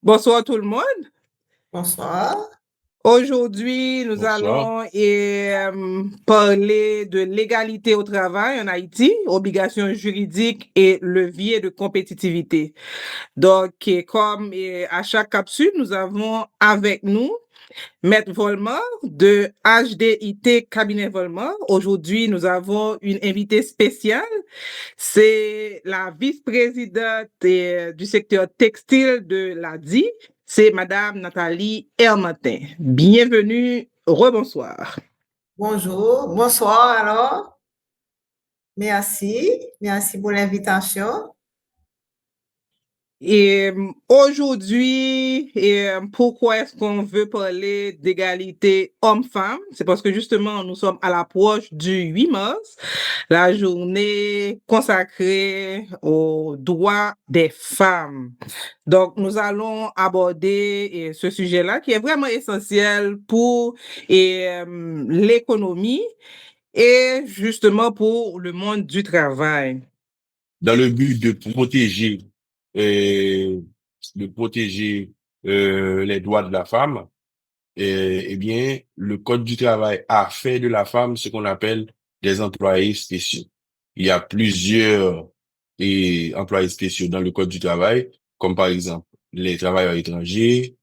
Bonsoir tout le monde. Bonsoir. Aujourd'hui, nous Bonsoir. allons parler de l'égalité au travail en Haïti, obligations juridiques et leviers de compétitivité. Donc, comme à chaque capsule, nous avons avec nous Maître Volmar de HDIT Cabinet Volmar. Aujourd'hui, nous avons une invitée spéciale. C'est la vice-présidente du secteur textile de l'ADI. C'est Madame Nathalie Hermantin. Bienvenue, rebonsoir. Bonjour, bonsoir alors. Merci pour l'invitation. Et aujourd'hui, pourquoi est-ce qu'on veut parler d'égalité homme-femme? C'est parce que justement, nous sommes à l'approche du 8 mars, la journée consacrée aux droits des femmes. Donc, nous allons aborder ce sujet-là qui est vraiment essentiel pour l'économie et justement pour le monde du travail. Dans le but de protéger, euh, les droits de la femme, eh bien, le Code du travail a fait de la femme ce qu'on appelle des employés spéciaux. Il y a plusieurs employés spéciaux dans le Code du travail, comme par exemple les travailleurs étrangers,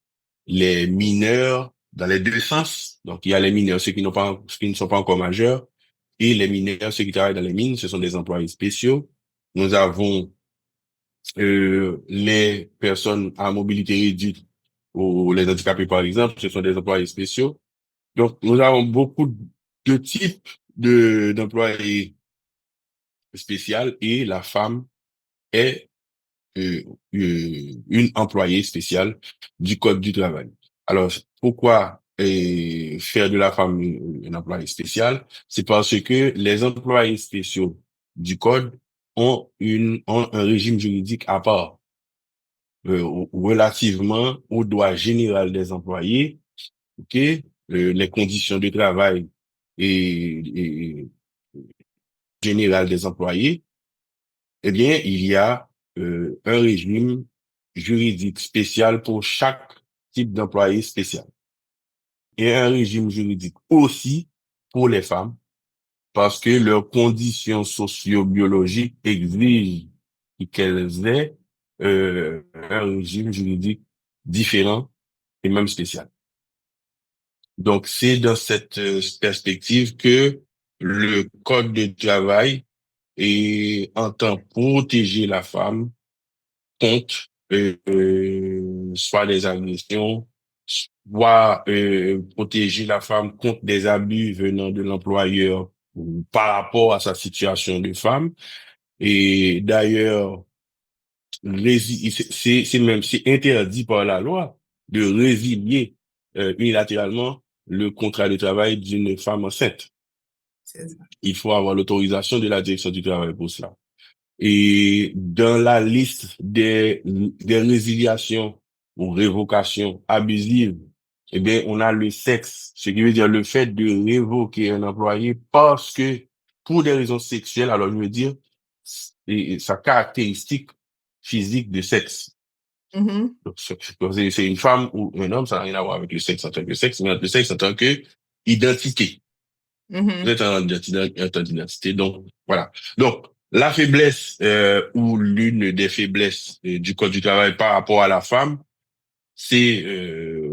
les mineurs, dans les deux sens. Donc, il y a les mineurs, ceux qui ne sont pas encore majeurs, et les mineurs, ceux qui travaillent dans les mines, ce sont des employés spéciaux. Nous avons les personnes à mobilité réduite ou les handicapés, par exemple, ce sont des employés spéciaux. Donc, nous avons beaucoup de types d'employés spéciaux et la femme est une employée spéciale du Code du travail. Alors, pourquoi faire de la femme une employée spéciale? C'est parce que les employés spéciaux du Code ont un régime juridique à part relativement au droit général des employés, ok, les conditions de travail et général des employés. Eh bien, il y a un régime juridique spécial pour chaque type d'employé spécial. Et un régime juridique aussi pour les femmes, parce que leurs conditions socio-biologiques exigent qu'elles aient un régime juridique différent et même spécial. Donc, c'est dans cette perspective que le Code de travail entend protéger la femme contre soit des agressions, soit protéger la femme contre des abus venant de l'employeur par rapport à sa situation de femme. Et d'ailleurs, c'est interdit par la loi de résilier unilatéralement le contrat de travail d'une femme enceinte. Il faut avoir l'autorisation de la direction du travail pour cela. Et dans la liste des résiliations ou révocations abusives, eh bien, on a le sexe, ce qui veut dire le fait de révoquer un employé parce que, pour des raisons sexuelles, alors je veux dire, sa caractéristique physique de sexe. Mm-hmm. Donc, c'est une femme ou un homme, ça n'a rien à voir avec le sexe en tant que sexe, mais le sexe en tant que identité. Mm-hmm. Vous êtes en identité, donc voilà. Donc, la faiblesse ou l'une des faiblesses du Code du travail par rapport à la femme, c'est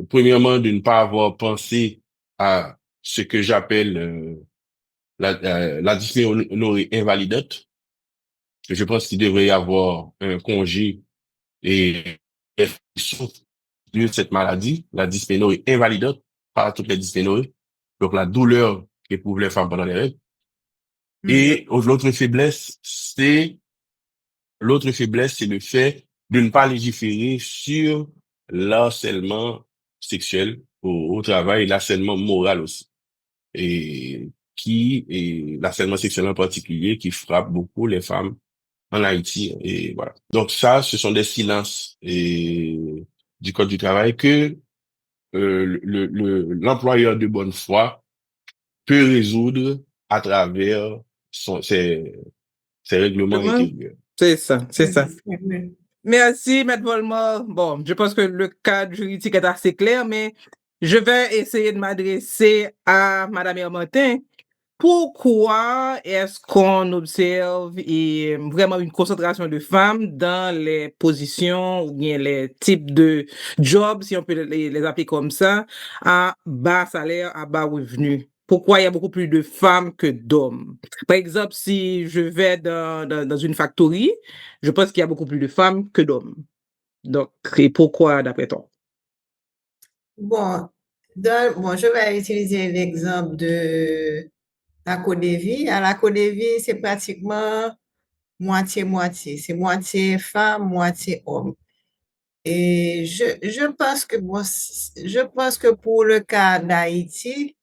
premièrement de ne pas avoir pensé à ce que j'appelle la dysménorrhée invalidante. Je pense qu'il devrait y avoir un congé et de cette maladie, la dysménorrhée invalidante, pas toutes les dysménorrhées, donc la douleur qu'éprouvent les femmes pendant les règles. Et l'autre faiblesse, c'est le fait de ne pas légiférer sur l'harcèlement sexuel au travail et l'harcèlement moral aussi. Et l'harcèlement sexuel en particulier qui frappe beaucoup les femmes en Haïti. Et voilà. Donc ça, ce sont des silences du Code du travail que l'employeur de bonne foi peut résoudre à travers ses règlements intérieurs. C'est ça, c'est ça. Merci, Maître Volmar. Bon, je pense que le cadre juridique est assez clair, mais je vais essayer de m'adresser à Madame Hermantin. Pourquoi est-ce qu'on observe vraiment une concentration de femmes dans les positions ou bien les types de jobs, si on peut les appeler comme ça, à bas salaire, à bas revenu? Pourquoi il y a beaucoup plus de femmes que d'hommes? Par exemple, si je vais dans une factory, je pense qu'il y a beaucoup plus de femmes que d'hommes. Donc, et pourquoi d'après toi? Bon, je vais utiliser l'exemple de la Côte d'Ivoire. À la Côte d'Ivoire, c'est pratiquement moitié-moitié. C'est moitié femme, moitié homme. Et je pense que je pense que pour le cas d'Haïti,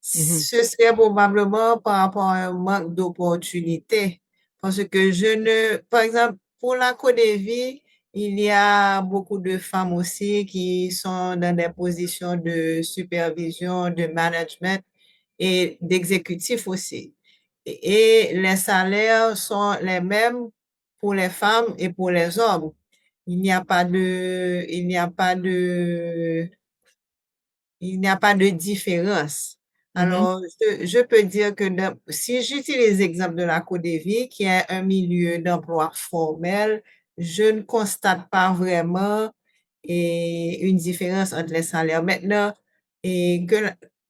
Mhm. ce serait probablement par rapport à un manque d'opportunités. Parce que par exemple, pour la Côte d'Ivoire, il y a beaucoup de femmes aussi qui sont dans des positions de supervision, de management et d'exécutif aussi. Et les salaires sont les mêmes pour les femmes et pour les hommes. Il n'y a pas de il n'y a pas de différence. Mhm. Alors, je peux dire que si j'utilise l'exemple de la Côte d'Ivoire, qui est un milieu d'emploi formel, je ne constate pas vraiment une différence entre les salaires. Maintenant, et que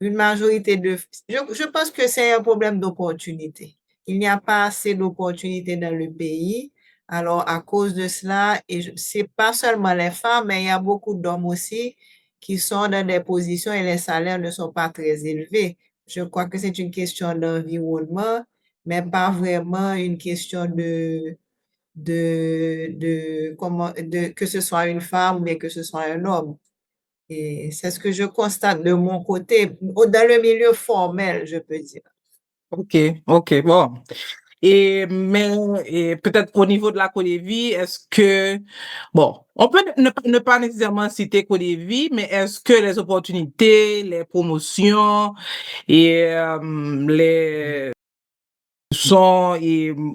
une majorité je pense que c'est un problème d'opportunité. Il n'y a pas assez d'opportunités dans le pays. Alors, à cause de cela, et c'est pas seulement les femmes, mais il y a beaucoup d'hommes aussi qui sont dans des positions et les salaires ne sont pas très élevés. Je crois que c'est une question d'environnement, mais pas vraiment une question que ce soit une femme ou bien que ce soit un homme. Et c'est ce que je constate de mon côté, dans le milieu formel, je peux dire. Ok, ok, bon. Mais peut-être au niveau de la Colévie, est-ce que, bon, on peut ne pas nécessairement citer Colévie, mais est-ce que les opportunités, les promotions les sont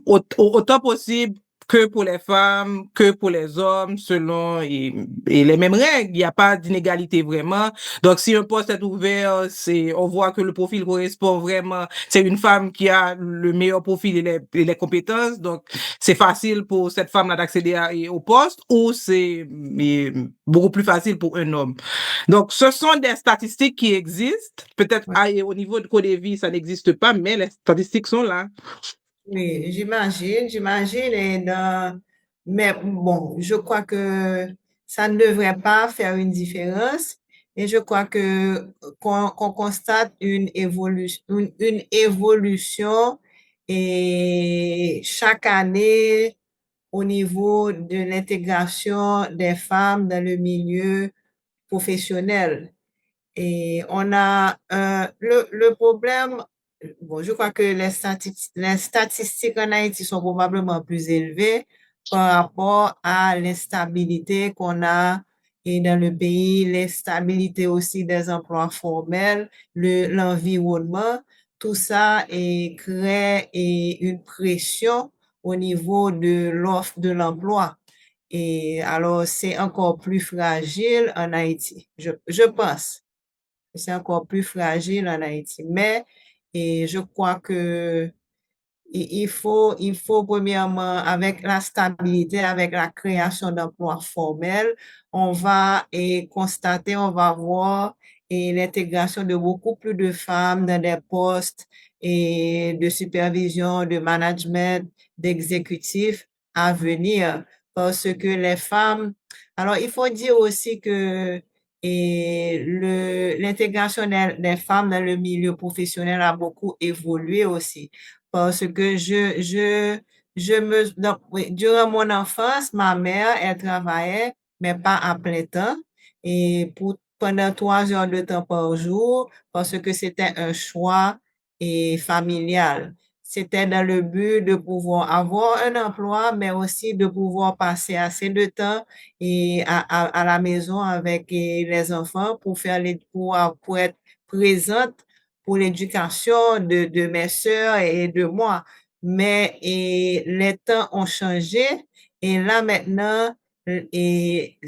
autant possible que pour les femmes, que pour les hommes, selon les mêmes règles. Il n'y a pas d'inégalité vraiment. Donc, si un poste est ouvert, on voit que le profil correspond vraiment. C'est une femme qui a le meilleur profil et les compétences. Donc, c'est facile pour cette femme-là d'accéder au poste ou c'est beaucoup plus facile pour un homme. Donc, ce sont des statistiques qui existent. Peut-être au niveau de Codevi, ça n'existe pas, mais les statistiques sont là. Oui, j'imagine, mais bon, je crois que ça ne devrait pas faire une différence, et je crois qu'on constate une évolution et chaque année au niveau de l'intégration des femmes dans le milieu professionnel. Et on a le problème, bon, je crois que les statistiques en Haïti sont probablement plus élevées par rapport à l'instabilité qu'on a et dans le pays, l'instabilité aussi des emplois formels, l'environnement, tout ça crée une pression au niveau de l'offre de l'emploi. Et alors, c'est encore plus fragile en Haïti, je pense. C'est encore plus fragile en Haïti. Mais et je crois que il faut premièrement, avec la stabilité, avec la création d'emplois formels, on va constater, on va voir l'intégration de beaucoup plus de femmes dans des postes de supervision, de management, d'exécutif à venir. Parce que les femmes, alors il faut dire aussi que l'intégration des femmes dans le milieu professionnel a beaucoup évolué aussi. Parce que oui, durant mon enfance, ma mère, elle travaillait, mais pas à plein temps, et pendant 3 heures de temps par jour, parce que c'était un choix familial. C'était dans le but de pouvoir avoir un emploi, mais aussi de pouvoir passer assez de temps à la maison avec les enfants pour être présente pour l'éducation de mes sœurs et de moi. Mais les temps ont changé et là maintenant, Et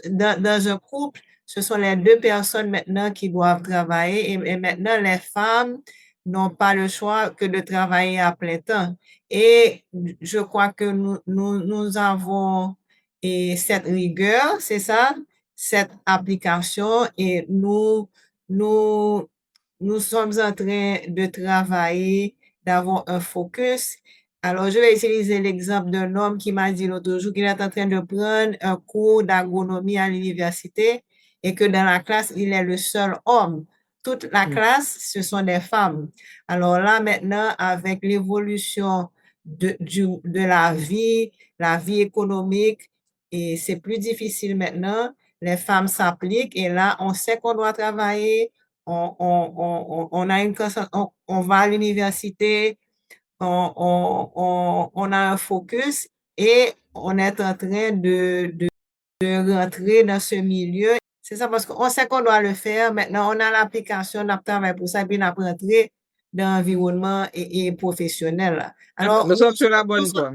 dans un couple, ce sont les deux personnes maintenant qui doivent travailler et maintenant les femmes n'ont pas le choix que de travailler à plein temps. Et je crois que nous avons cette rigueur, c'est ça, cette application et nous, nous sommes en train de travailler, d'avoir un focus. Alors, je vais utiliser l'exemple d'un homme qui m'a dit l'autre jour qu'il est en train de prendre un cours d'agronomie à l'université et que dans la classe, il est le seul homme. Toute la classe, ce sont des femmes. Alors là, maintenant, avec l'évolution de la vie économique, et c'est plus difficile maintenant, les femmes s'appliquent et là, on sait qu'on doit travailler, on a on va à l'université, on a un focus et on est en train de rentrer dans ce milieu. C'est ça parce qu'on sait qu'on doit le faire. Maintenant, on a l'application, on a travaillé pour ça, puis on a rentré dans l'environnement et professionnel. Alors, Nous sommes sur la bonne voie.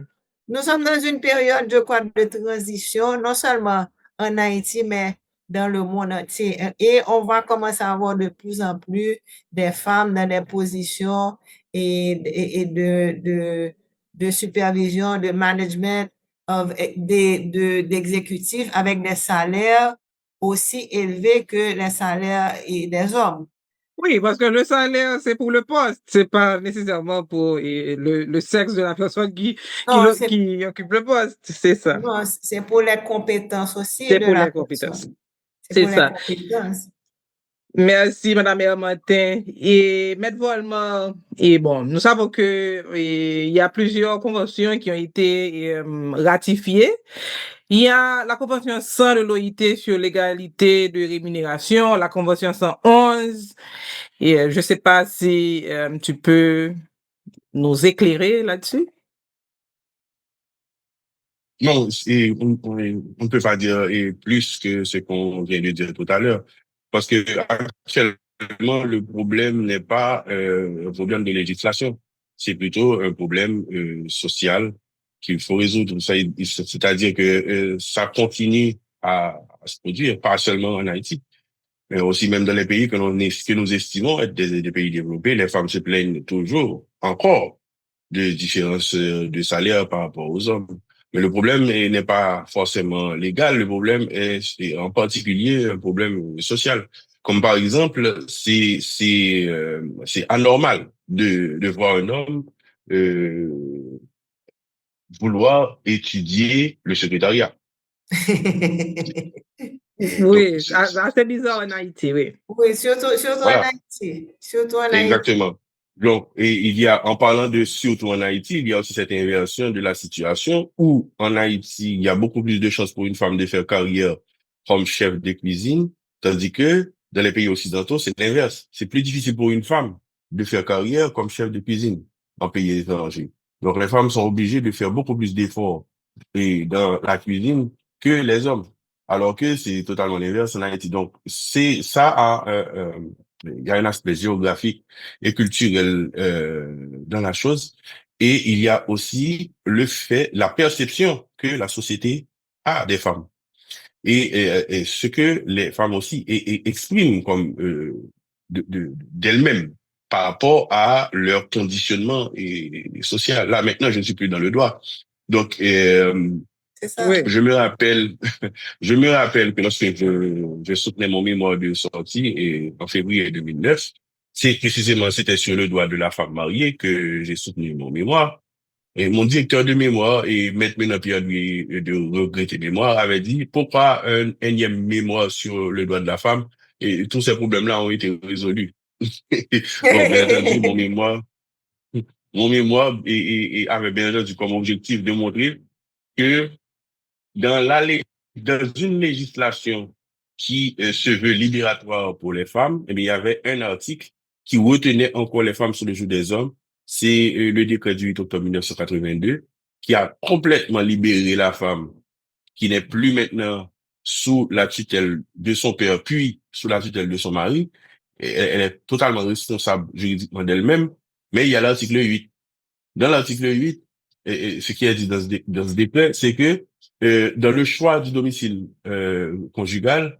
nous sommes dans une période, je crois, de transition, non seulement en Haïti, mais dans le monde entier. Et on va commencer à avoir de plus en plus des femmes dans des positions et de supervision, de management, d'exécutifs avec des salaires aussi élevés que les salaires des hommes. Oui, parce que le salaire, c'est pour le poste, c'est pas nécessairement pour le sexe de la personne qui occupe le poste, c'est ça. Non, c'est pour les compétences aussi C'est de pour la les compétences. personne. C'est pour ça. les compétences. Merci, Madame Hermantin. Et Maître Volman, et bon, nous savons que il y a plusieurs conventions qui ont été ratifiées. Il y a la convention 100 de l'OIT sur l'égalité de rémunération, la convention 111. Et je ne sais pas si tu peux nous éclairer là-dessus. Non, on ne peut pas dire plus que ce qu'on vient de dire tout à l'heure. Parce que actuellement, le problème n'est pas un problème de législation. C'est plutôt un problème social qu'il faut résoudre. C'est-à-dire que ça continue à se produire, pas seulement en Haïti, mais aussi même dans les pays que nous estimons être des pays développés. Les femmes se plaignent toujours, encore, de différences de salaire par rapport aux hommes. Mais le problème n'est pas forcément légal, le problème est en particulier un problème social. Comme par exemple, c'est anormal de voir un homme vouloir étudier le secrétariat. Oui, c'est bizarre en Haïti, oui. Oui, surtout Voilà. en Haïti. Surtout en Haïti. Exactement. Donc, et il y a, en parlant de surtout en Haïti, il y a aussi cette inversion de la situation où en Haïti, il y a beaucoup plus de chances pour une femme de faire carrière comme chef de cuisine, tandis que dans les pays occidentaux, c'est l'inverse. C'est plus difficile pour une femme de faire carrière comme chef de cuisine en pays étrangers. Donc, les femmes sont obligées de faire beaucoup plus d'efforts et dans la cuisine que les hommes, alors que c'est totalement l'inverse en Haïti. Donc, c'est ça il y a un aspect géographique et culturel dans la chose. Et il y a aussi la perception que la société a des femmes. Et ce que les femmes aussi expriment comme d'elles-mêmes par rapport à leur conditionnement social. Là, maintenant, je ne suis plus dans le droit. Donc, c'est ça. Oui. je me rappelle que lorsque je soutenais mon mémoire de sortie en février 2009, c'était sur le droit de la femme mariée que j'ai soutenu mon mémoire. Et mon directeur de mémoire et maître Ménapierre de regretter mémoire avait dit pourquoi un énième mémoire sur le droit de la femme et tous ces problèmes-là ont été résolus. Bon, bien entendu, mon mémoire avait bien entendu comme objectif de montrer que dans une législation qui se veut libératoire pour les femmes, eh bien, il y avait un article qui retenait encore les femmes sur le jour des hommes. C'est le décret du 8 octobre 1982 qui a complètement libéré la femme, qui n'est plus maintenant sous la tutelle de son père, puis sous la tutelle de son mari. Elle est totalement responsable juridiquement d'elle-même, mais il y a l'article 8. Dans l'article 8, ce qui est dit dans ce décret, c'est que dans le choix du domicile conjugal,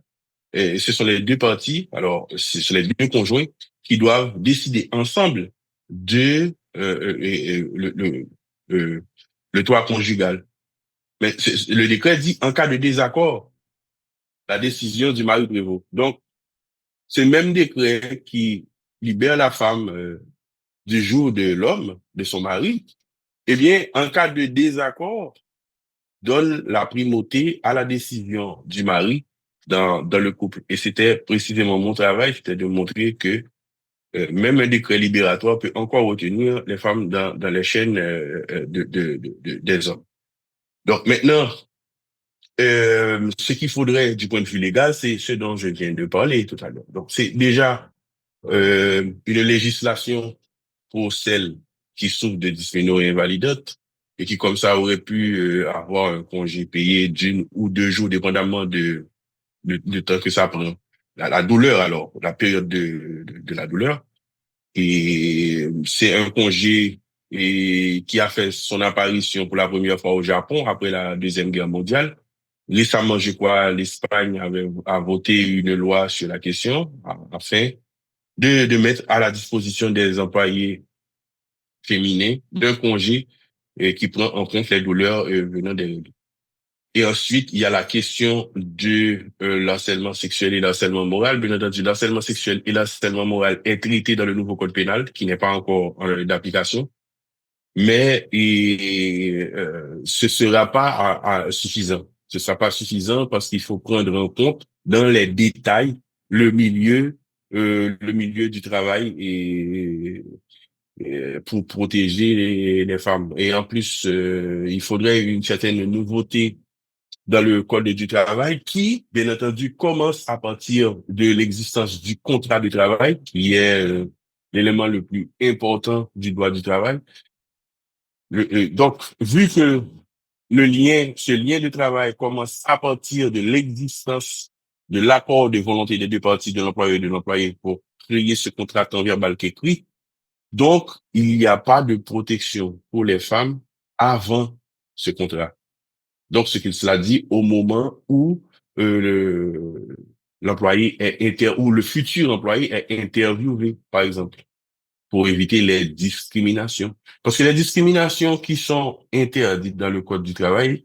ce sont les deux parties, alors ce sont les deux conjoints qui doivent décider ensemble de le toit conjugal. Mais le décret dit en cas de désaccord, la décision du mari prévaut. Donc, ce même décret qui libère la femme du jour de l'homme, de son mari, eh bien, en cas de désaccord, donne la primauté à la décision du mari dans le couple. Et c'était précisément mon travail, c'était de montrer que même un décret libératoire peut encore retenir les femmes dans les chaînes des hommes. Donc maintenant, ce qu'il faudrait du point de vue légal, c'est ce dont je viens de parler tout à l'heure. Donc c'est déjà une législation pour celles qui souffrent de dysménorrhée invalidante et qui, comme ça, auraient pu avoir un congé payé d'1 ou 2 jours, dépendamment de temps que ça prend. La douleur, alors, la période de la douleur. Et c'est un congé qui a fait son apparition pour la première fois au Japon après la Deuxième Guerre mondiale. Récemment, je crois, l'Espagne a voté une loi sur la question afin de mettre à la disposition des employés féminins d'un congé qui prend en compte les douleurs venant des règles. Et ensuite, il y a la question de l'harcèlement sexuel et l'harcèlement moral. Bien entendu, l'harcèlement sexuel et l'harcèlement moral est traité dans le nouveau code pénal, qui n'est pas encore d'application. Mais ce sera pas suffisant. Ce sera pas suffisant parce qu'il faut prendre en compte dans les détails le milieu du travail et pour protéger les femmes. Et en plus, il faudrait une certaine nouveauté dans le code du travail qui, bien entendu, commence à partir de l'existence du contrat de travail, qui est l'élément le plus important du droit du travail. Donc, vu que ce lien de travail commence à partir de l'existence de l'accord de volonté des deux parties, de l'employeur et de l'employé, pour créer ce contrat tant verbal qu'écrit, donc, il n'y a pas de protection pour les femmes avant ce contrat. Donc, ce que cela dit au moment où l'employé ou le futur employé est interviewé, par exemple, pour éviter les discriminations. Parce que les discriminations qui sont interdites dans le Code du travail,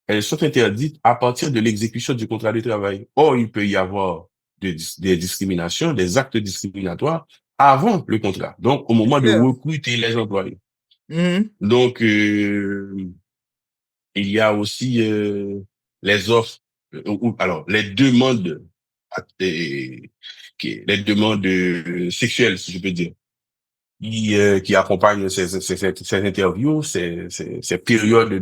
elles sont interdites à partir de l'exécution du contrat de travail. Or, il peut y avoir des discriminations, des actes discriminatoires avant le contrat. Donc, au moment de recruter les employés. Donc, il y a aussi les offres, alors les demandes sexuelles, si je peux dire, qui accompagnent ces interviews, ces périodes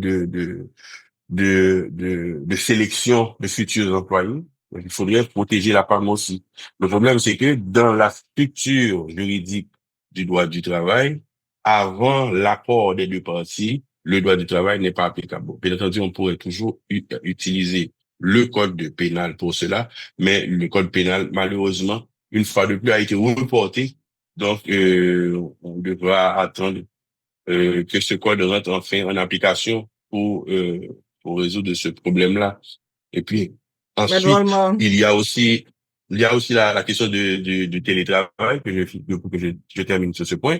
de sélection de futurs employés. Donc, il faudrait protéger la femme aussi. Le problème, c'est que dans la structure juridique du droit du travail, avant l'accord des deux parties, le droit du travail n'est pas applicable. Bien entendu, on pourrait toujours utiliser le code pénal pour cela, mais le code pénal, malheureusement, une fois de plus, a été reporté. Donc, on devra attendre que ce code rentre enfin en application pour résoudre ce problème-là. Et puis, ensuite, il y a aussi la question du télétravail, que je termine sur ce point.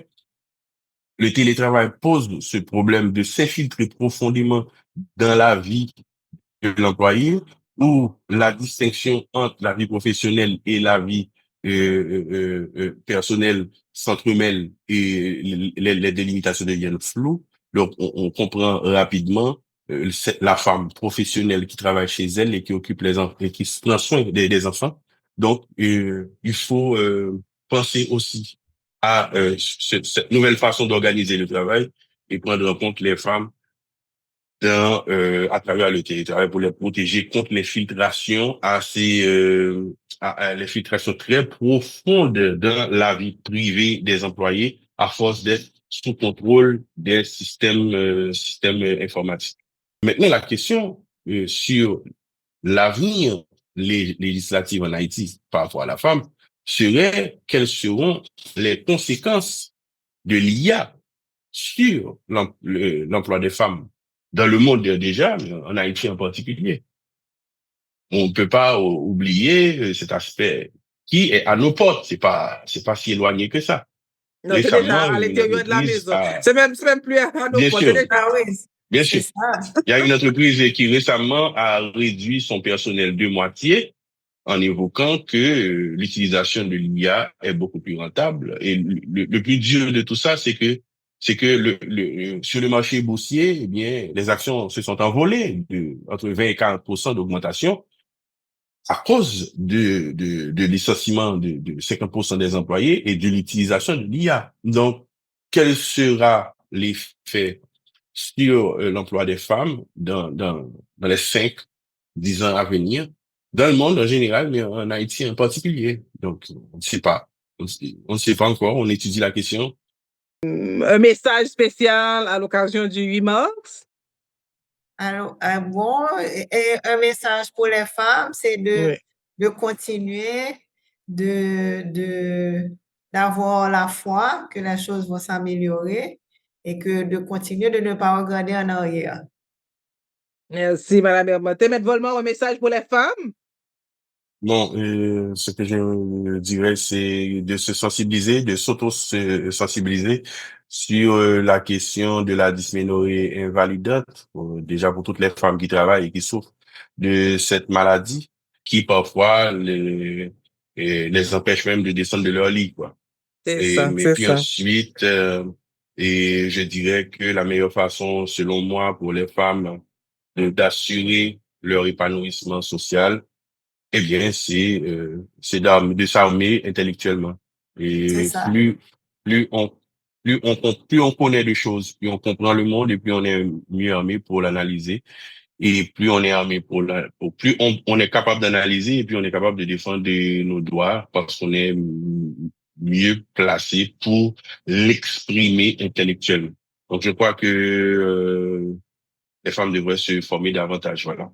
Le télétravail pose ce problème de s'infiltrer profondément dans la vie de l'employé, où la distinction entre la vie professionnelle et la vie personnelle s'entremêlent et les délimitations deviennent floues. Donc, on comprend rapidement la femme professionnelle qui travaille chez elle et qui occupe les enfants et qui prend soin des enfants. Donc, il faut penser aussi à cette nouvelle façon d'organiser le travail et prendre en compte les femmes à travers le territoire pour les protéger contre les filtrations les filtrations très profondes dans la vie privée des employés à force d'être sous contrôle des systèmes informatiques. Maintenant, la question sur l'avenir législatif en Haïti par rapport à la femme serait quelles seront les conséquences de l'IA sur l'emploi des femmes dans le monde déjà, mais en Haïti en particulier. On ne peut pas oublier cet aspect qui est à nos portes. C'est pas si éloigné que ça. Non, c'est déjà Récemment, à une l'intérieur de la entreprise maison. a, C'est même plus à nos bien portes. sûr, Ah oui, bien c'est sûr, ça. il y a une entreprise qui récemment a réduit son personnel de moitié en évoquant que l'utilisation de l'IA est beaucoup plus rentable. Et le plus dur de tout ça, c'est que sur le marché boursier, eh bien, les actions se sont envolées de entre 20 et 40% d'augmentation à cause de licenciement de 50% des employés et de l'utilisation de l'IA. Donc, quel sera l'effet sur l'emploi des femmes dans les 5, 10 ans à venir, dans le monde en général, mais en Haïti en particulier. Donc, on ne sait pas. On ne sait pas encore. On étudie la question. Un message spécial à l'occasion du 8 mars? Alors, bon, et un message pour les femmes, c'est Oui. de continuer d'avoir la foi que les choses vont s'améliorer et que de continuer de ne pas regarder en arrière. Merci, Madame Hermotin. Maître Volmar, un message pour les femmes? Bon, ce que je dirais, c'est de se sensibiliser, de s'auto-sensibiliser sur la question de la dysménorrhée invalidante, déjà pour toutes les femmes qui travaillent et qui souffrent de cette maladie, qui parfois les empêche même de descendre de leur lit, quoi. C'est ça, Mais c'est puis ça. ensuite, et je dirais que la meilleure façon, selon moi, pour les femmes, d'assurer leur épanouissement social, eh bien, de s'armer intellectuellement. C'est Et ça. plus on, plus on connaît de choses, plus on comprend le monde et plus on est mieux armé pour l'analyser. Et plus on est armé plus on est capable d'analyser et plus on est capable de défendre nos droits parce qu'on est mieux placé pour l'exprimer intellectuellement. Donc, je crois que les femmes devraient se former davantage, voilà.